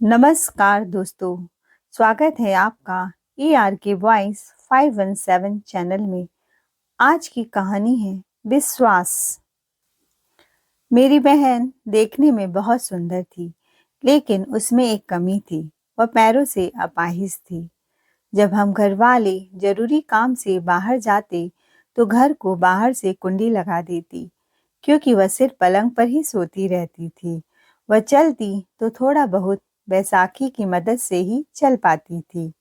नमस्कार दोस्तों, स्वागत है आपका के वॉइस 517 चैनल में। आज की कहानी है विश्वास। मेरी बहन देखने में बहुत सुंदर थी, लेकिन उसमें एक कमी थी। वह पैरों से अपाहिज थी। जब हम घर वाले जरूरी काम से बाहर जाते, तो घर को बाहर से कुंडी लगा देती, क्योंकि वह सिर्फ पलंग पर ही सोती रहती थी। वह चलती तो थोड़ा बहुत बैसाखी की मदद से ही चल पाती थी।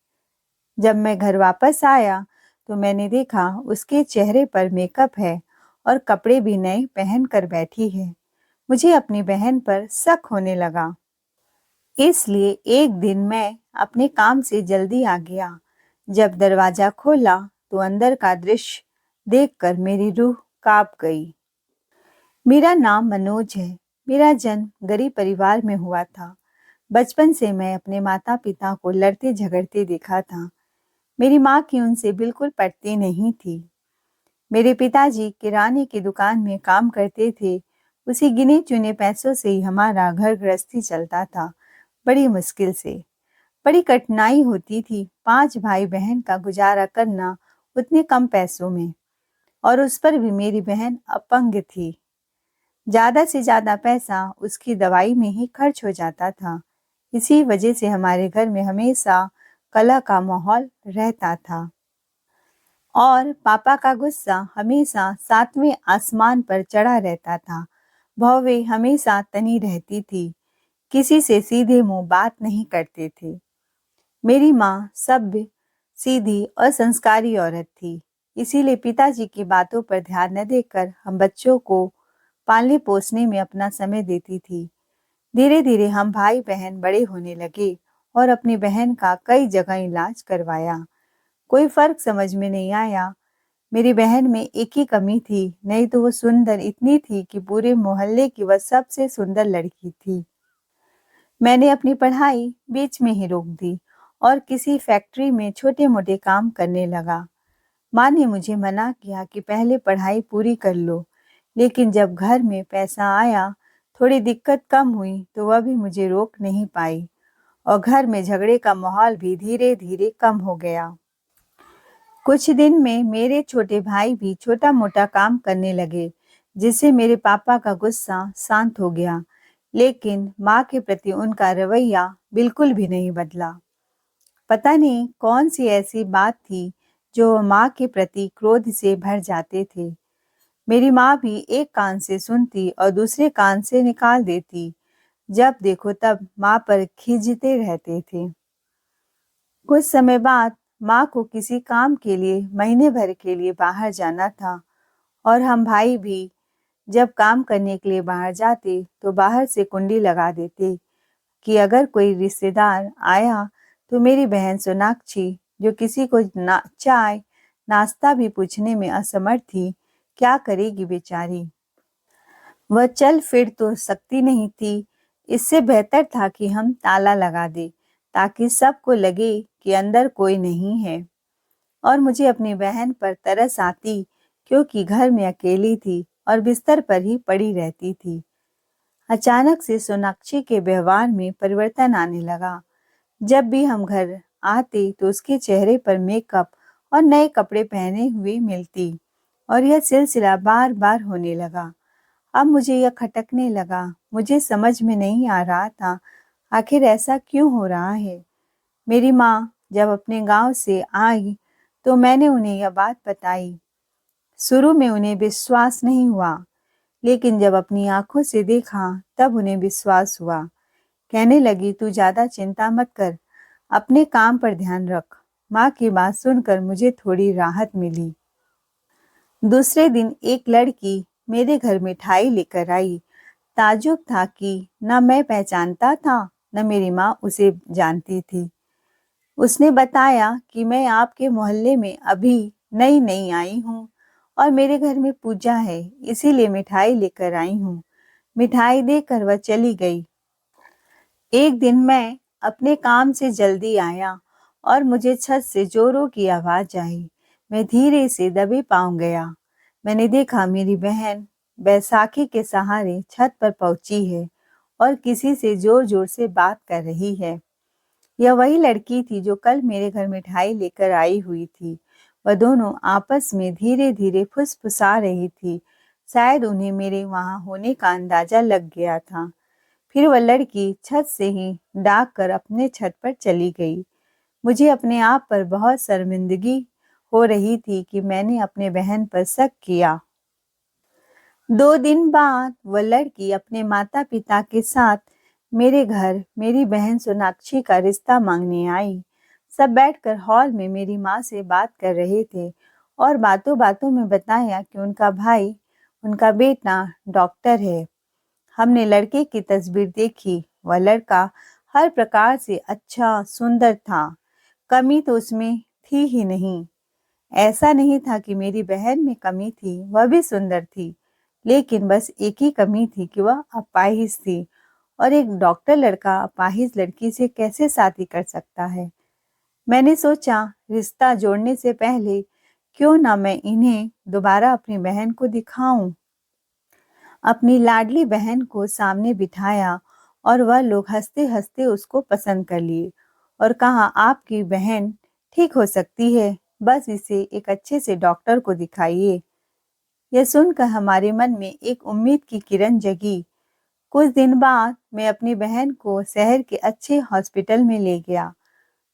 जब मैं घर वापस आया, तो मैंने देखा उसके चेहरे पर मेकअप है और कपड़े भी नए पहन कर बैठी है। मुझे अपनी बहन पर शक होने लगा। इसलिए एक दिन मैं अपने काम से जल्दी आ गया। जब दरवाजा खोला, तो अंदर का दृश्य देखकर मेरी रूह कांप गई। मेरा नाम मनोज है। मेरा जन्म गरीब परिवार में हुआ था। बचपन से मैं अपने माता पिता को लड़ते झगड़ते देखा था। मेरी माँ की उनसे बिल्कुल पटती नहीं थी। मेरे पिताजी किराने की दुकान में काम करते थे। उसी गिने चुने पैसों से ही हमारा घर गृहस्थी चलता था, बड़ी मुश्किल से। बड़ी कठिनाई होती थी 5 भाई बहन का गुजारा करना उतने कम पैसों में, और उस पर भी मेरी बहन अपंग थी। ज्यादा से ज्यादा पैसा उसकी दवाई में ही खर्च हो जाता था। इसी वजह से हमारे घर में हमेशा कलह का माहौल रहता था, और पापा का गुस्सा हमेशा 7वें आसमान पर चढ़ा रहता था। भौवें हमेशा तनी रहती थी। किसी से सीधे मुंह बात नहीं करते थे। मेरी माँ सभ्य, सीधी और संस्कारी औरत थी। इसीलिए पिताजी की बातों पर ध्यान न देकर हम बच्चों को पालने पोसने में अपना समय देती थी। धीरे धीरे हम भाई बहन बड़े होने लगे और अपनी बहन का कई जगह इलाज करवाया। कोई फर्क समझ में नहीं आया। मेरी बहन में एक ही कमी थी, नहीं तो वो सुंदर इतनी थी कि पूरे मोहल्ले की वह सबसे सुंदर लड़की थी। मैंने अपनी पढ़ाई बीच में ही रोक दी और किसी फैक्ट्री में छोटे मोटे काम करने लगा। माँ ने मुझे मना किया कि पहले पढ़ाई पूरी कर लो, लेकिन जब घर में पैसा आया, थोड़ी दिक्कत कम हुई, तो वह भी मुझे रोक नहीं पाई, और घर में झगड़े का माहौल भी धीरे धीरे कम हो गया। कुछ दिन में मेरे छोटे भाई भी छोटा मोटा काम करने लगे, जिससे मेरे पापा का गुस्सा शांत हो गया। लेकिन माँ के प्रति उनका रवैया बिल्कुल भी नहीं बदला। पता नहीं कौन सी ऐसी बात थी जो वह माँ के प्रति क्रोध से भर जाते थे। मेरी माँ भी एक कान से सुनती और दूसरे कान से निकाल देती। जब देखो तब माँ पर खींचते रहते थे। कुछ समय बाद माँ को किसी काम के लिए महीने भर के लिए बाहर जाना था, और हम भाई भी जब काम करने के लिए बाहर जाते, तो बाहर से कुंडी लगा देते कि अगर कोई रिश्तेदार आया, तो मेरी बहन सोनाक्षी, जो किसी को चाय नाश्ता भी पूछने में असमर्थ थी, क्या करेगी बेचारी। वह चल फिर तो सकती नहीं थी। इससे बेहतर था कि हम ताला लगा दे, ताकि सबको लगे कि अंदर कोई नहीं है। और मुझे अपनी बहन पर तरस आती, क्योंकि घर में अकेली थी और बिस्तर पर ही पड़ी रहती थी। अचानक से सोनाक्षी के व्यवहार में परिवर्तन आने लगा। जब भी हम घर आते, तो उसके चेहरे पर मेकअप और नए कपड़े पहने हुए मिलती, और यह सिलसिला बार बार होने लगा। अब मुझे यह खटकने लगा। मुझे समझ में नहीं आ रहा था, आखिर ऐसा क्यों हो रहा है। मेरी माँ जब अपने गांव से आई, तो मैंने उन्हें यह बात बताई। शुरू में उन्हें विश्वास नहीं हुआ, लेकिन जब अपनी आंखों से देखा, तब उन्हें विश्वास हुआ। कहने लगी, तू ज्यादा चिंता मत कर, अपने काम पर ध्यान रख। माँ की बात सुनकर मुझे थोड़ी राहत मिली। दूसरे दिन एक लड़की मेरे घर मिठाई लेकर आई। ताज्जुब था कि न मैं पहचानता था, न मेरी माँ उसे जानती थी। उसने बताया कि मैं आपके मोहल्ले में अभी नई नई आई हूँ, और मेरे घर में पूजा है, इसीलिए मिठाई लेकर आई हूँ। मिठाई देकर वह चली गई। एक दिन मैं अपने काम से जल्दी आया, और मुझे छत से जोरों की आवाज आई। मैं धीरे से दबे पांव गया। मैंने देखा मेरी बहन बैसाखी के सहारे छत पर पहुंची है, और किसी से जोर जोर से बात कर रही है। यह वही लड़की थी जो कल मेरे घर मिठाई लेकर आई हुई थी। वह दोनों आपस में धीरे धीरे फुसफुसा रही थी। शायद उन्हें मेरे वहां होने का अंदाजा लग गया था। फिर वह लड़की छत से ही डाक कर अपने छत पर चली गई। मुझे अपने आप पर बहुत शर्मिंदगी हो रही थी कि मैंने अपने बहन पर शक किया। 2 दिन बाद वह लड़की अपने माता पिता के साथ मेरे घर मेरी बहन सोनाक्षी का रिश्ता मांगने आई। सब बैठकर हॉल में मेरी माँ से बात कर रहे थे और बातों बातों में बताया कि उनका भाई, उनका बेटा डॉक्टर है। हमने लड़के की तस्वीर देखी। वह लड़का हर प्रकार से अच्छा, सुंदर था। कमी तो उसमें थी ही नहीं। ऐसा नहीं था कि मेरी बहन में कमी थी, वह भी सुंदर थी। लेकिन बस एक ही कमी थी कि वह अपाहिज थी। और एक डॉक्टर लड़का अपाहिज लड़की से कैसे शादी कर सकता है? मैंने सोचा रिश्ता जोड़ने से पहले क्यों ना मैं इन्हें दोबारा अपनी बहन को दिखाऊं। अपनी लाडली बहन को सामने बिठाया और वह लोग हंसते हंसते उसको पसंद कर लिए और कहा, आपकी बहन ठीक हो सकती है, बस इसे एक अच्छे से डॉक्टर को दिखाइए। यह सुनकर हमारे मन में एक उम्मीद की किरण जगी। कुछ दिन बाद मैं अपनी बहन को शहर के अच्छे हॉस्पिटल में ले गया।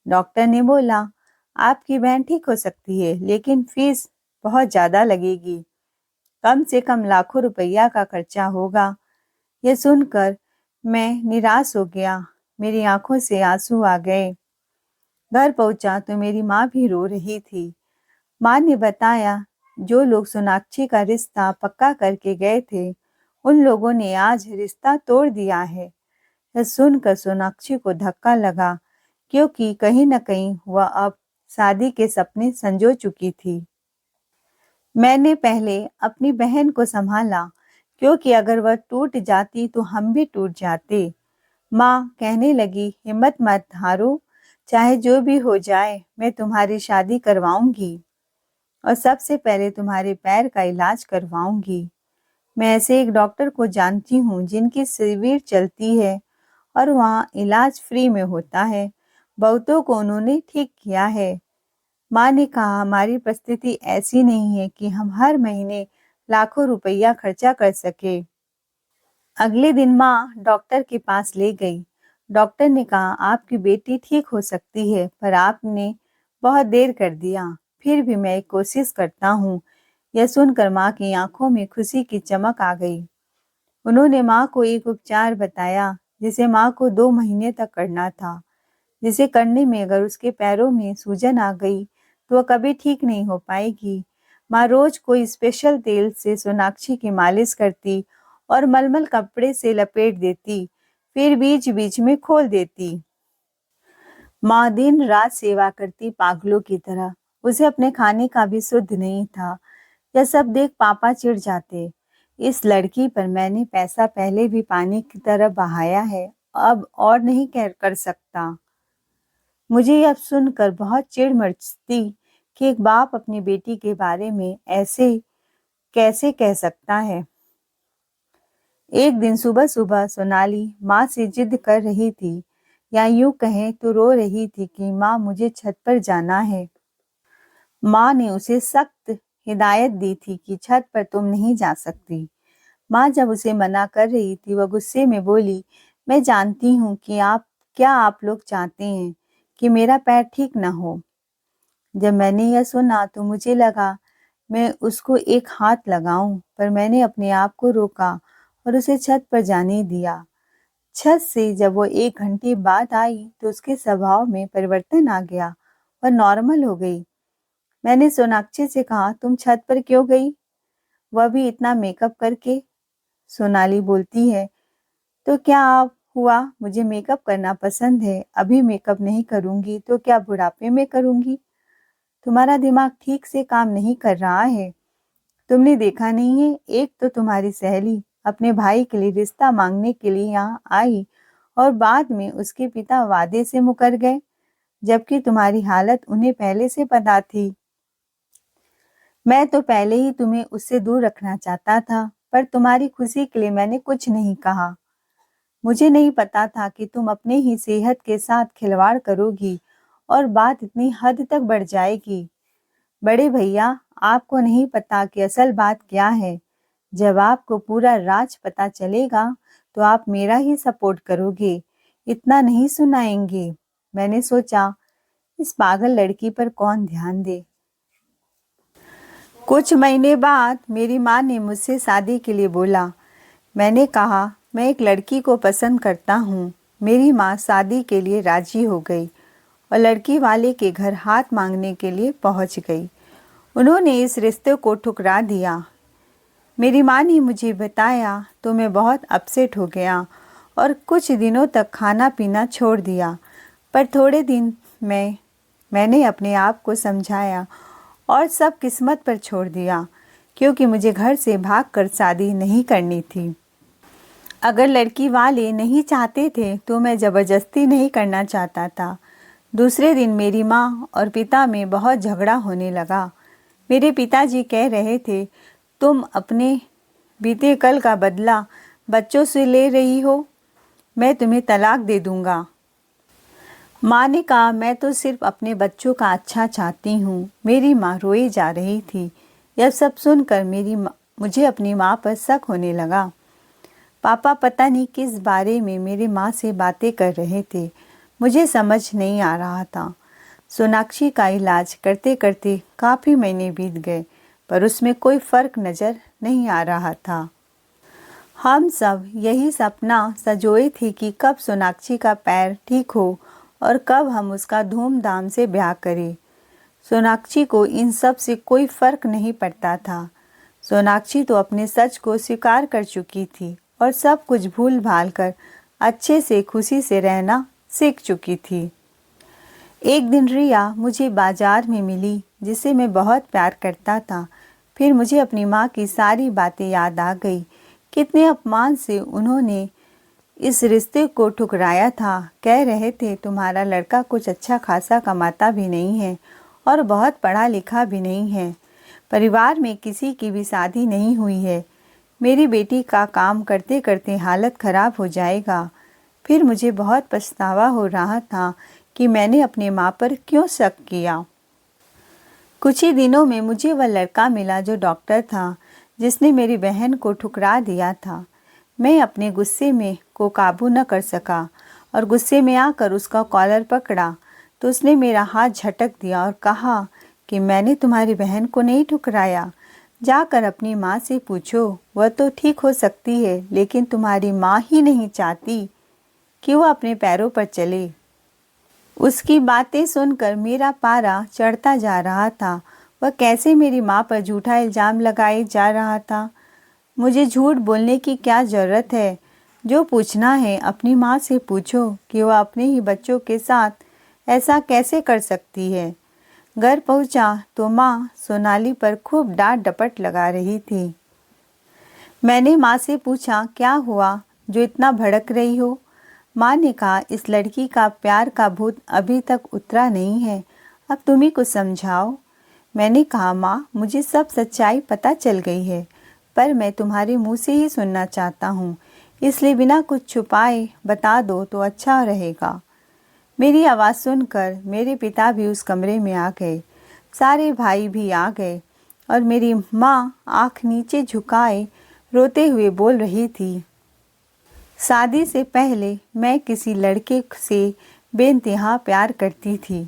डॉक्टर ने बोला, आपकी बहन ठीक हो सकती है, लेकिन फीस बहुत ज्यादा लगेगी। कम से कम लाखों रुपया का खर्चा होगा। यह सुनकर मैं निराश हो गया। मेरी आंखों से आंसू आ गए। घर पहुंचा तो मेरी माँ भी रो रही थी। माँ ने बताया, जो लोग सोनाक्षी का रिश्ता पक्का करके गए थे, उन लोगों ने आज रिश्ता तोड़ दिया है। यह सुनकर सोनाक्षी को धक्का लगा, क्योंकि कहीं न कहीं वह अब शादी के सपने संजो चुकी थी। मैंने पहले अपनी बहन को संभाला, क्योंकि अगर वह टूट जाती तो हम भी टूट जाते। माँ कहने लगी, हिम्मत मत हारो, चाहे जो भी हो जाए मैं तुम्हारी शादी करवाऊंगी और सबसे पहले तुम्हारे पैर का इलाज करवाऊंगी। मैं ऐसे एक डॉक्टर को जानती हूँ जिनकी शिविर चलती है और वहाँ इलाज फ्री में होता है। बहुतों को उन्होंने ठीक किया है। माँ ने कहा, हमारी परिस्थिति ऐसी नहीं है कि हम हर महीने लाखों रुपया खर्चा कर सके। अगले दिन माँ डॉक्टर के पास ले गई। डॉक्टर ने कहा, आपकी बेटी ठीक हो सकती है, पर आपने बहुत देर कर दिया। फिर भी मैं एक कोशिश करता हूँ। यह सुनकर माँ की आंखों में खुशी की चमक आ गई। उन्होंने माँ को एक उपचार बताया जिसे माँ को 2 महीने तक करना था, जिसे करने में अगर उसके पैरों में सूजन आ गई तो वह कभी ठीक नहीं हो पाएगी। माँ रोज कोई स्पेशल तेल से सोनाक्षी की मालिश करती और मलमल कपड़े से लपेट देती, फिर बीच बीच में खोल देती। माँ दिन रात सेवा करती पागलों की तरह। उसे अपने खाने का भी सुध नहीं था। यह सब देख पापा चिढ़ जाते। इस लड़की पर मैंने पैसा पहले भी पानी की तरह बहाया है, अब और नहीं कर सकता। मुझे यह सुनकर बहुत चिढ़ मचती कि एक बाप अपनी बेटी के बारे में ऐसे कैसे कह सकता है। एक दिन सुबह सुबह सोनाली माँ से जिद कर रही थी, या यूं कहें तो रो रही थी कि माँ मुझे छत पर जाना है। माँ ने उसे सख्त हिदायत दी थी कि छत पर तुम नहीं जा सकती। माँ जब उसे मना कर रही थी, वह गुस्से में बोली, मैं जानती हूँ कि आप लोग चाहते हैं कि मेरा पैर ठीक न हो। जब मैंने यह सुना तो मुझे लगा मैं उसको एक हाथ लगाऊं, पर मैंने अपने आप को रोका और उसे छत पर जाने दिया। छत से जब वो 1 घंटे बाद आई तो उसके स्वभाव में परिवर्तन आ गया और नॉर्मल हो गई। मैंने सोनाक्षी से कहा, तुम छत पर क्यों गई? वह भी इतना मेकअप करके। सोनाली बोलती है, तो क्या आप हुआ, मुझे मेकअप करना पसंद है। अभी मेकअप नहीं करूंगी तो क्या बुढ़ापे में करूंगी? तुम्हारा दिमाग ठीक से काम नहीं कर रहा है। तुमने देखा नहीं है, एक तो तुम्हारी सहेली अपने भाई के लिए रिश्ता मांगने के लिए यहाँ आई और बाद में उसके पिता वादे से मुकर गए, जबकि तुम्हारी हालत उन्हें पहले से पता थी। मैं तो पहले ही तुम्हें उससे दूर रखना चाहता था, पर तुम्हारी खुशी के लिए मैंने कुछ नहीं कहा। मुझे नहीं पता था कि तुम अपने ही सेहत के साथ खिलवाड़ करोगी और बात इतनी हद तक बढ़ जाएगी। बड़े भैया, आपको नहीं पता कि असल बात क्या है। जब आपको पूरा राज पता चलेगा तो आप मेरा ही सपोर्ट करोगे, इतना नहीं सुनाएंगे। मैंने सोचा, इस पागल लड़की पर कौन ध्यान दे। कुछ महीने बाद मेरी माँ ने मुझसे शादी के लिए बोला। मैंने कहा, मैं एक लड़की को पसंद करता हूँ। मेरी माँ शादी के लिए राजी हो गई और लड़की वाले के घर हाथ मांगने के लिए पहुँच गई। उन्होंने इस रिश्ते को ठुकरा दिया। मेरी माँ ने मुझे बताया तो मैं बहुत अपसेट हो गया और कुछ दिनों तक खाना पीना छोड़ दिया। पर थोड़े दिन मैंने अपने आप को समझाया और सब किस्मत पर छोड़ दिया, क्योंकि मुझे घर से भागकर शादी नहीं करनी थी। अगर लड़की वाले नहीं चाहते थे तो मैं ज़बरदस्ती नहीं करना चाहता था। दूसरे दिन मेरी माँ और पिता में बहुत झगड़ा होने लगा। मेरे पिताजी कह रहे थे, तुम अपने बीते कल का बदला बच्चों से ले रही हो, मैं तुम्हें तलाक दे दूंगा। माँ ने कहा, मैं तो सिर्फ अपने बच्चों का अच्छा चाहती हूँ। मेरी माँ रोए जा रही थी। यह सब सुनकर मुझे अपनी माँ पर शक होने लगा। पापा पता नहीं किस बारे में मेरी माँ से बातें कर रहे थे, मुझे समझ नहीं आ रहा था। सोनाक्षी का इलाज करते करते काफ़ी महीने बीत गए, पर उसमें कोई फ़र्क नज़र नहीं आ रहा था। हम सब यही सपना सजोए थे कि कब सोनाक्षी का पैर ठीक हो और कब हम उसका धूमधाम से ब्याह करें। सोनाक्षी को इन सब से कोई फ़र्क नहीं पड़ता था। सोनाक्षी तो अपने सच को स्वीकार कर चुकी थी और सब कुछ भूल भाल कर अच्छे से खुशी से रहना सीख चुकी थी। एक दिन रिया मुझे बाजार में मिली, जिसे मैं बहुत प्यार करता था। फिर मुझे अपनी माँ की सारी बातें याद आ गई। कितने अपमान से उन्होंने इस रिश्ते को ठुकराया था। कह रहे थे, तुम्हारा लड़का कुछ अच्छा खासा कमाता भी नहीं है और बहुत पढ़ा लिखा भी नहीं है। परिवार में किसी की भी शादी नहीं हुई है। मेरी बेटी का काम करते करते हालत खराब हो जाएगा। फिर मुझे बहुत पछतावा हो रहा था कि मैंने अपने माँ पर क्यों शक किया। कुछ ही दिनों में मुझे वह लड़का मिला जो डॉक्टर था, जिसने मेरी बहन को ठुकरा दिया था। मैं अपने गुस्से में को काबू न कर सका और गुस्से में आकर उसका कॉलर पकड़ा तो उसने मेरा हाथ झटक दिया और कहा कि मैंने तुम्हारी बहन को नहीं ठुकराया। जाकर अपनी माँ से पूछो, वह तो ठीक हो सकती है, लेकिन तुम्हारी माँ ही नहीं चाहती कि वह अपने पैरों पर चले। उसकी बातें सुनकर मेरा पारा चढ़ता जा रहा था। वह कैसे मेरी माँ पर झूठा इल्ज़ाम लगाए जा रहा था। मुझे झूठ बोलने की क्या ज़रूरत है। जो पूछना है अपनी माँ से पूछो कि वह अपने ही बच्चों के साथ ऐसा कैसे कर सकती है। घर पहुँचा तो माँ सोनाली पर खूब डांट डपट लगा रही थी। मैंने माँ से पूछा, क्या हुआ जो इतना भड़क रही हो। माँ ने कहा, इस लड़की का प्यार का भूत अभी तक उतरा नहीं है, अब तुम ही कुछ समझाओ। मैंने कहा, माँ मुझे सब सच्चाई पता चल गई है, पर मैं तुम्हारे मुंह से ही सुनना चाहता हूँ, इसलिए बिना कुछ छुपाए बता दो तो अच्छा रहेगा। मेरी आवाज़ सुनकर मेरे पिता भी उस कमरे में आ गए, सारे भाई भी आ गए और मेरी माँ आँख नीचे झुकाए रोते हुए बोल रही थी, शादी से पहले मैं किसी लड़के से बेइंतहा प्यार करती थी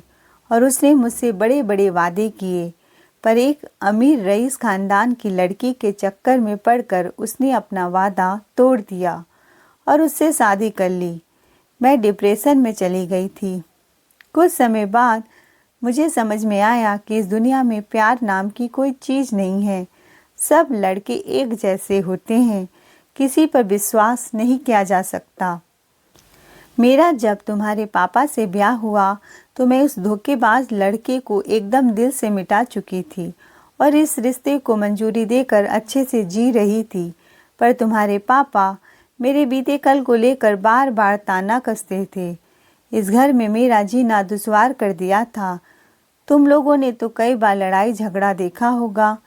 और उसने मुझसे बड़े बड़े वादे किए, पर एक अमीर रईस खानदान की लड़की के चक्कर में पड़कर उसने अपना वादा तोड़ दिया और उससे शादी कर ली। मैं डिप्रेशन में चली गई थी। कुछ समय बाद मुझे समझ में आया कि इस दुनिया में प्यार नाम की कोई चीज़ नहीं है। सब लड़के एक जैसे होते हैं, किसी पर विश्वास नहीं किया जा सकता। मेरा जब तुम्हारे पापा से ब्याह हुआ तो मैं उस धोखेबाज लड़के को एकदम दिल से मिटा चुकी थी और इस रिश्ते को मंजूरी देकर अच्छे से जी रही थी, पर तुम्हारे पापा मेरे बीते कल को लेकर बार बार ताना कसते थे। इस घर में मेरा जीना दुश्वार कर दिया था। तुम लोगों ने तो कई बार लड़ाई झगड़ा देखा होगा,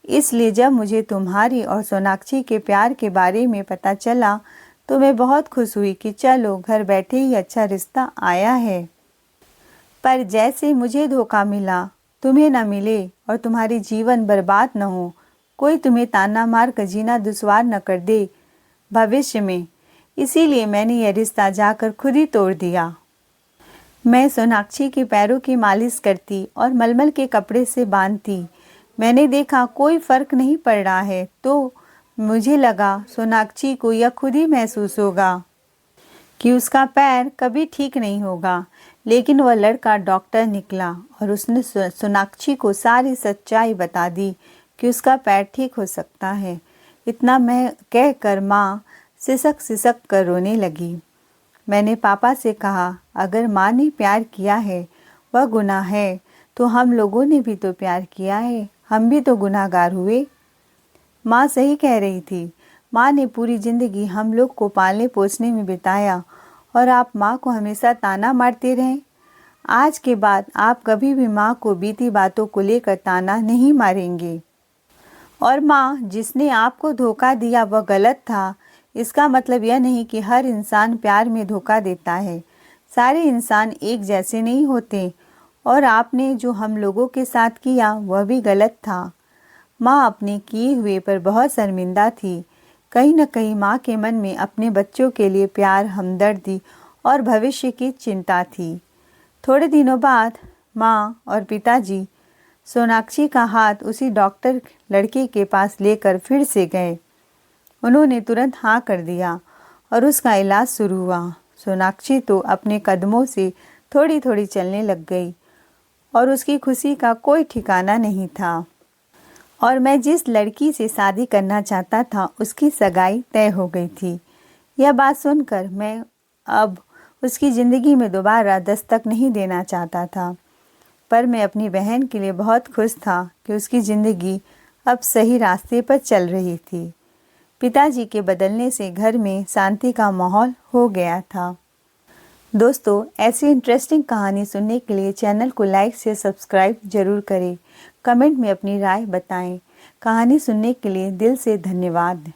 इसलिए जब मुझे तुम्हारी और सोनाक्षी के प्यार के बारे में पता चला तो मैं बहुत खुश हुई कि चलो घर बैठे ही अच्छा रिश्ता आया है। पर जैसे मुझे धोखा मिला, तुम्हें न मिले और तुम्हारी जीवन बर्बाद न हो, कोई तुम्हें ताना मार कर जीना दुश्वार न कर दे भविष्य में, इसीलिए मैंने यह रिश्ता जाकर खुद ही तोड़ दिया। मैं सोनाक्षी के पैरों की मालिश करती और मलमल के कपड़े से बांधती। मैंने देखा कोई फर्क नहीं पड़ रहा है, तो मुझे लगा सोनाक्षी को यह खुद ही महसूस होगा कि उसका पैर कभी ठीक नहीं होगा। लेकिन वह लड़का डॉक्टर निकला और उसने सोनाक्षी को सारी सच्चाई बता दी कि उसका पैर ठीक हो सकता है। इतना मैं कहकर माँ सिसक सिसक कर रोने लगी। मैंने पापा से कहा, अगर माँ ने प्यार किया है वह गुनाह है, तो हम लोगों ने भी तो प्यार किया है, हम भी तो गुनाहगार हुए। माँ सही कह रही थी। माँ ने पूरी जिंदगी हम लोग को पालने पोसने में बिताया और आप माँ को हमेशा ताना मारते रहें। आज के बाद आप कभी भी माँ को बीती बातों को लेकर ताना नहीं मारेंगे। और माँ, जिसने आपको धोखा दिया वह गलत था, इसका मतलब यह नहीं कि हर इंसान प्यार में धोखा देता है। सारे इंसान एक जैसे नहीं होते और आपने जो हम लोगों के साथ किया वह भी गलत था। माँ अपने किए हुए पर बहुत शर्मिंदा थी। कहीं न कहीं माँ के मन में अपने बच्चों के लिए प्यार, हमदर्दी और भविष्य की चिंता थी। थोड़े दिनों बाद माँ और पिताजी सोनाक्षी का हाथ उसी डॉक्टर लड़के के पास लेकर फिर से गए। उन्होंने तुरंत हाँ कर दिया और उसका इलाज शुरू हुआ। सोनाक्षी तो अपने कदमों से थोड़ी थोड़ी चलने लग गई और उसकी खुशी का कोई ठिकाना नहीं था। और मैं जिस लड़की से शादी करना चाहता था उसकी सगाई तय हो गई थी। यह बात सुनकर मैं अब उसकी ज़िंदगी में दोबारा दस्तक नहीं देना चाहता था, पर मैं अपनी बहन के लिए बहुत खुश था कि उसकी ज़िंदगी अब सही रास्ते पर चल रही थी। पिताजी के बदलने से घर में शांति का माहौल हो गया था। दोस्तों, ऐसी इंटरेस्टिंग कहानी सुनने के लिए चैनल को लाइक से सब्सक्राइब जरूर करें। कमेंट में अपनी राय बताएं। कहानी सुनने के लिए दिल से धन्यवाद।